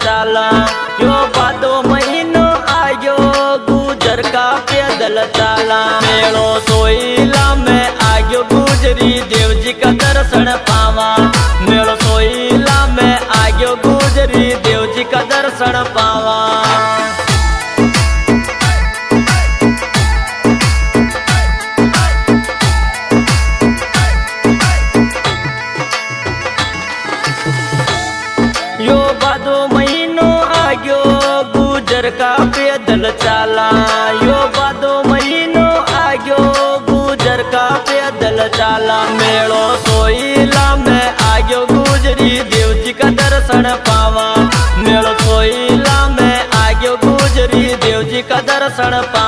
चाला। यो भादो महीनो आयो गुजर का पैदल चाला। मेलो सोईला में आयो गुजरी देव जी का दर्शन पावा। मेलो सोईला में आयो गुजरी देव जी का दर्शन पावा। यो भादो महीनो आयो गुजर का पैदल चाला। यो भादो महीनो आयो गुजर का पैदल चाला। मेलो सोईला में आयो गुजरी देव जी का दर्शन पावा। मेलो सोईला में आयो गुजरी देव जी का दर्शन पावा।